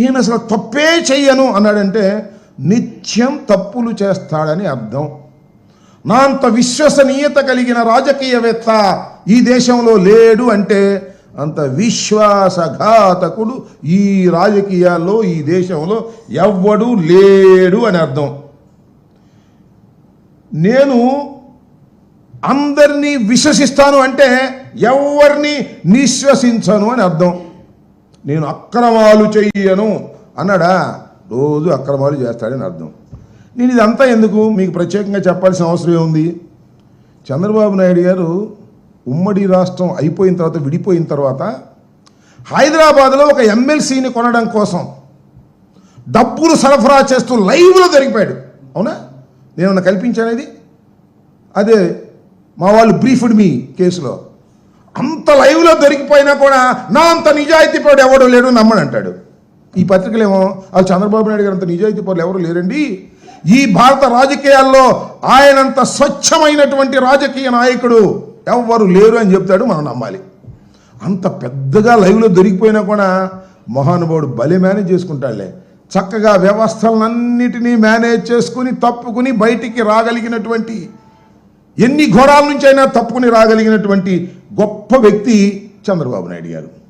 నేను అసలు తప్పే చెయ్యను అన్నాడంటే నిత్యం తప్పులు చేస్తాడని అర్థం. నా అంత విశ్వసనీయత కలిగిన రాజకీయవేత్త ఈ దేశంలో లేడు అంటే అంత విశ్వాసఘాతకుడు ఈ రాజకీయాల్లో ఈ దేశంలో ఎవ్వడూ లేడు అని అర్థం. నేను అందరినీ విశ్వసిస్తాను అంటే ఎవరిని నిశ్వసించను అని అర్థం. నేను అక్రమాలు చెయ్యను అన్నాడా, రోజు అక్రమాలు చేస్తాడని అర్థం. నేను ఇదంతా ఎందుకు మీకు ప్రత్యేకంగా చెప్పాల్సిన అవసరం ఏముంది? చంద్రబాబు నాయుడు గారు ఉమ్మడి రాష్ట్రం అయిపోయిన తర్వాత విడిపోయిన తర్వాత హైదరాబాద్లో ఒక ఎమ్మెల్సీని కొనడం కోసం డబ్బులు సరఫరా చేస్తూ లైవ్లో దొరికిపోయాడు. అవునా? నేనన్నా కల్పించానేది? అదే మా వాళ్ళు బ్రీఫ్డ్ మీ కేసులో అంత లైవ్లో దొరికిపోయినా కూడా నా అంత నిజాయితీ పరుడు ఎవడో లేడు నమ్మని అంటాడు. ఈ పత్రికలేమో వాళ్ళు చంద్రబాబు నాయుడు గారు అంత నిజాయితీ పరులు ఎవరు లేరండి, ఈ భారత రాజకీయాల్లో ఆయనంత స్వచ్ఛమైనటువంటి రాజకీయ నాయకుడు ఎవరు లేరు అని చెప్తాడు. మనం నమ్మాలి. అంత పెద్దగా లైవ్లో దొరికిపోయినా కూడా మహానుభావుడు భలే మేనేజ్ చేసుకుంటాడులే. చక్కగా వ్యవస్థలన్నిటినీ మేనేజ్ చేసుకుని తప్పుకుని బయటికి రాగలిగినటువంటి, ఎన్ని ఘోరాల నుంచి అయినా తప్పుకుని రాగలిగినటువంటి గొప్ప వ్యక్తి చంద్రబాబు నాయుడు గారు.